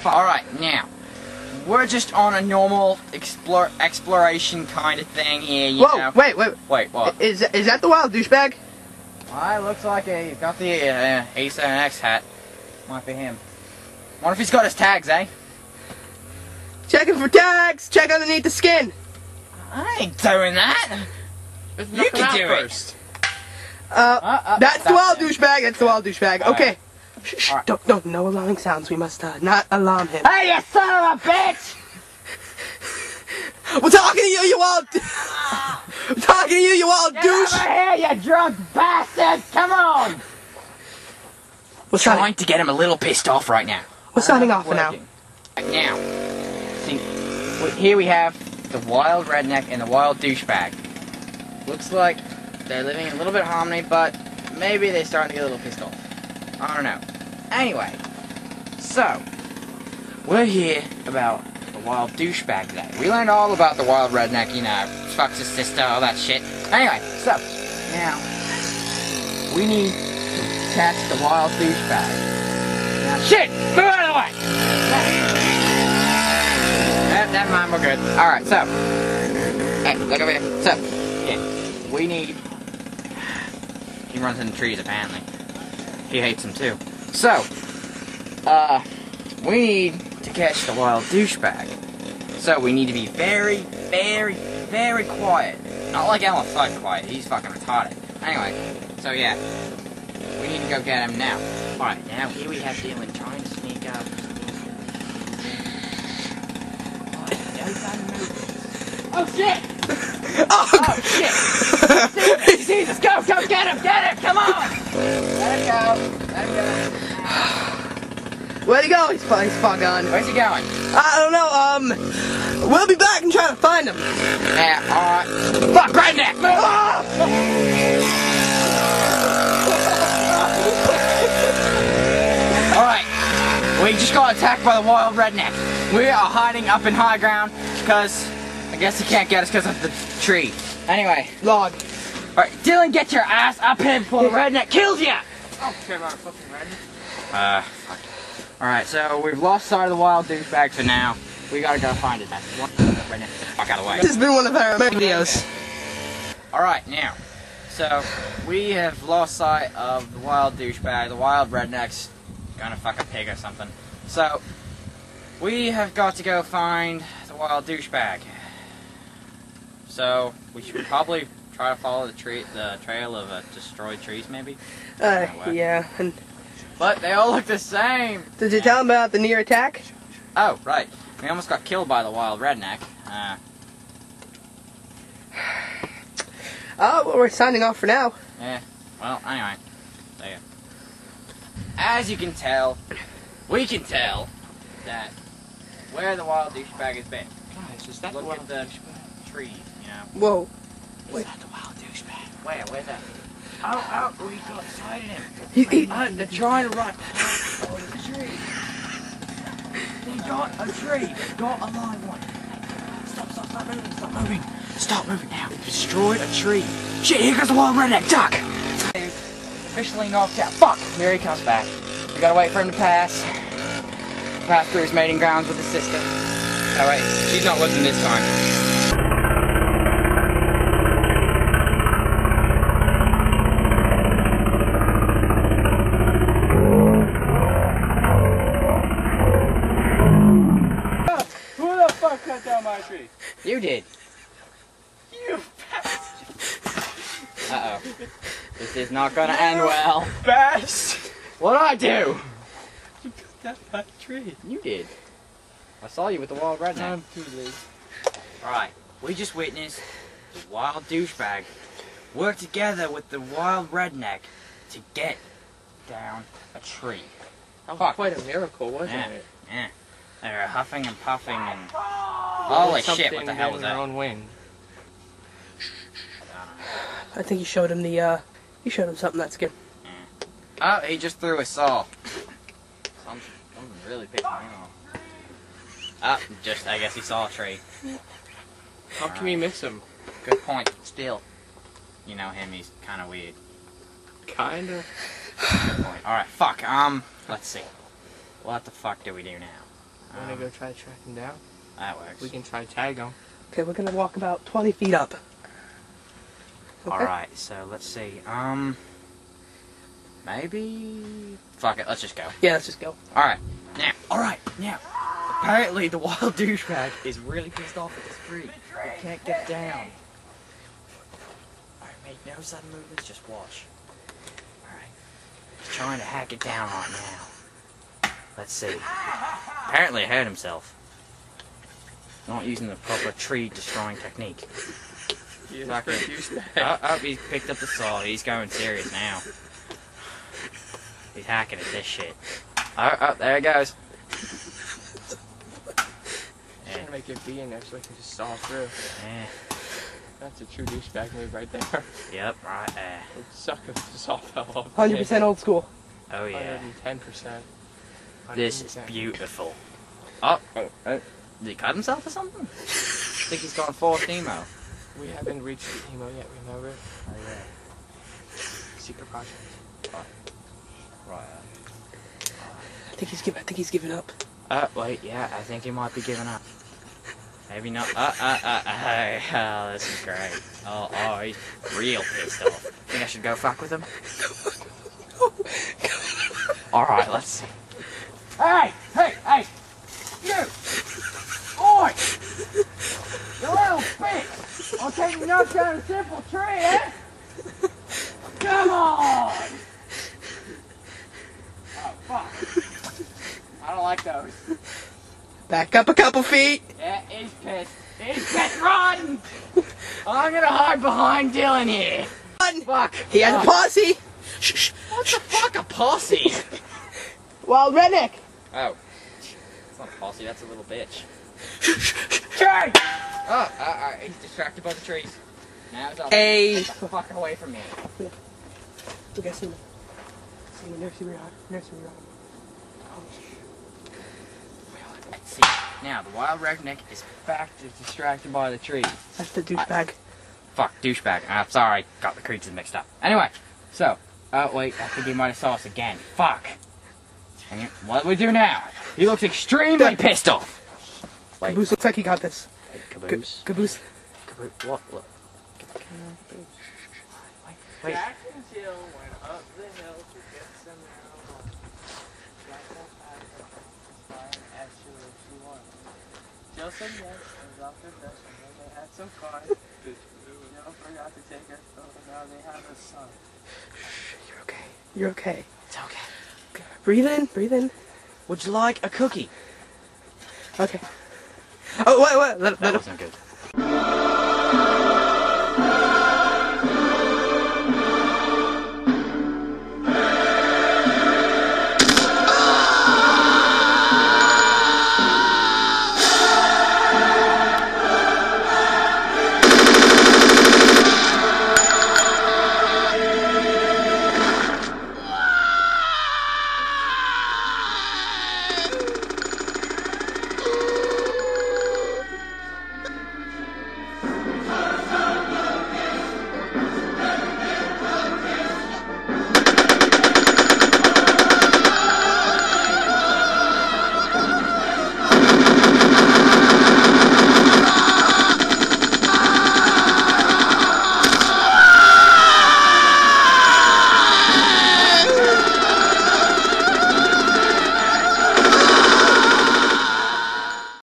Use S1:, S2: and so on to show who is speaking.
S1: Alright, now, we're just on a normal exploration kind of thing here, you know.
S2: Wait,
S1: Wait, what?
S2: Is that the wild douchebag?
S1: Well, it looks like he's got the A7X hat. Might be him. What if he's got his tags, eh?
S2: Checking for tags! Check underneath the skin!
S1: I ain't doing that! You can do it!
S2: That's the wild douchebag, that's the wild douchebag. Okay. Shh,
S1: right.
S2: don't, no alarming sounds. We must not alarm him.
S1: Hey, you son of a bitch!
S2: We're talking to you, you wild... We're talking to you, you wild douche!
S1: Get over here, you drunk bastard! Come on! We're trying to get him a little pissed off right now.
S2: We're signing off for now.
S1: Right now, see, here we have the wild redneck and the wild douchebag. Looks like they're living in a little bit of harmony, but maybe they're starting to get a little pissed off. I don't know. Anyway, so, we're here about the wild douchebag today. We learned all about the wild redneck, you know, fucks his sister, all that shit. Anyway, so, now, we need to catch the wild douchebag. Now, shit! Move out of the way! Never mind, we're good. Alright, so, hey, look over here. So, yeah, we need... He runs in the trees, apparently. He hates them too. So, we need to catch the wild douchebag. So we need to be very, very, very quiet. Not like Alan Fudd quiet, he's fucking retarded. Anyway, so yeah, we need to go get him now. Alright, now here we have Dylan trying to sneak up. Oh shit! Oh shit! Jesus, go get him, come on! Let him go.
S2: Where'd he go? He's far gone.
S1: Where's he going?
S2: I don't know, we'll be back and try to find him.
S1: Yeah, alright. Fuck, redneck! Alright, we just got attacked by the wild redneck. We are hiding up in high ground because I guess he can't get us because of the tree. Anyway,
S2: Lord.
S1: Alright, Dylan, get your ass up here before the redneck kills you!
S3: I don't care about a fucking redneck.
S1: Fuck. Alright, so we've lost sight of the wild douchebag for now. We gotta go find it. Redneck, get the fuck out of the way.
S2: This has been one of our videos.
S1: Alright, now. So, we have lost sight of the wild douchebag. The wild redneck's gonna fuck a pig or something. So, we have got to go find the wild douchebag. So, we should probably try to follow the trail of destroyed trees, maybe?
S2: Yeah. And
S1: but they all look the same!
S2: did you tell him about the near attack?
S1: Oh, right. We almost got killed by the wild redneck.
S2: Oh, well, we're signing off for now.
S1: Yeah. Well, anyway. So, yeah. As you can tell, we can tell that where the wild douchebag has been.
S3: Guys, is that
S1: Look
S3: the wild
S1: at the trees, you know.
S2: Whoa.
S3: Is that the wild douchebag?
S1: Where's that? Oh, we got sight of him. They're trying to run. Oh, the tree. They got a tree. Got a live one. Stop moving. Stop moving now. Destroyed a tree. Shit, here goes the wild redneck. Duck. Officially knocked out. Fuck. Here he comes back. We gotta wait for him to pass through his mating grounds with his sister. Oh wait, she's not listening this time.
S3: Cut down my tree.
S1: You did.
S3: You
S1: Uh-oh. This is not gonna end well.
S3: bastard!
S1: What'd I do?
S3: You cut down my tree.
S1: You did. I saw you with the wild redneck.
S3: I'm too late.
S1: Alright, we just witnessed the wild douchebag work together with the wild redneck to get down a tree.
S3: That was quite a miracle, wasn't
S1: Yeah,
S3: it?
S1: yeah. They were huffing and puffing and... Holy shit, what the hell was
S3: Their
S1: that?
S3: own wing.
S2: I think you showed him you showed him something that's good.
S1: Oh, he just threw a saw. Something really pissed me off. I guess he saw a tree.
S3: How can we miss him?
S1: Good point. Still, you know him, he's kind of weird.
S3: Kinda.
S1: Good point. Alright, fuck, let's see. What the fuck do we do now?
S3: Wanna go try to track him down?
S1: That works.
S3: We can try to tag him.
S2: Okay, we're gonna walk about 20 feet up. Okay.
S1: Alright, so let's see. Maybe... Fuck it, let's just go.
S2: Yeah, let's just go.
S1: Alright, now. Apparently the wild douchebag is really pissed off at this tree. He can't get down. Alright, make no sudden movements, just watch. Alright. He's trying to hack it down right now. Let's see. Apparently he hurt himself. Not using the proper tree destroying technique.
S3: He's
S1: Fucking-
S3: a douchebag.
S1: Oh, he's picked up the saw. He's going serious now. He's hacking at this shit. Oh, there it goes.
S3: Trying to make it be in there so I can just saw through.
S1: Yeah.
S3: That's a true douchebag move right there.
S1: Yep, right there.
S3: It would suck if the saw fell off.
S2: 100% old school.
S1: Oh yeah.
S3: 110%.
S1: This is beautiful. Oh, did he cut himself or something? I think he's gone forced emo.
S3: We haven't reached the emo yet, remember?
S1: Oh yeah.
S3: Secret project.
S1: Right.
S2: I think he's giving up.
S1: Wait, yeah, I think he might be giving up. Maybe not. Oh, this is great. Oh, he's real pissed off. Think I should go fuck with him? Alright, let's see. Hey! You! Oi! You little bitch! I'll take you nuts down a simple tree, eh? Come on! Oh, fuck. I don't like those.
S2: Back up a couple feet.
S1: Yeah, he's pissed. He's pissed. Run! I'm gonna hide behind Dylan here.
S2: Run.
S1: Fuck.
S2: He has a posse. Shh.
S1: What the fuck, a posse?
S2: Wild redneck.
S1: Oh. It's not a posse, that's a little bitch.
S2: Tree.
S1: Oh, he's distracted by the trees. Now it's up.
S2: Hey.
S1: Get the fuck away from me.
S2: Okay, see me. Nursery yard.
S1: Let's see. Now, the wild redneck is back to distracted by the trees.
S2: That's the douchebag.
S1: Fuck, douchebag. I'm sorry, got the creatures mixed up. Anyway, so, wait, I think he might have saw us again. Fuck. Dang it. What do we do now? He looks extremely pissed off. Wait.
S2: Caboose looks like he got this.
S1: Hey, Caboose.
S2: Caboose.
S1: Caboose. What? Wait.
S3: Jack and Jill went up the hill to get some marijuana. Jack went back and asked her if she wanted. Jill said yes and dropped her fish, and then they had some fun. Jill forgot to take her phone, and now they have a son.
S2: You're okay.
S1: It's okay.
S2: Breathe in.
S1: Would you like a cookie?
S2: Okay. Oh, wait.
S1: That wasn't good.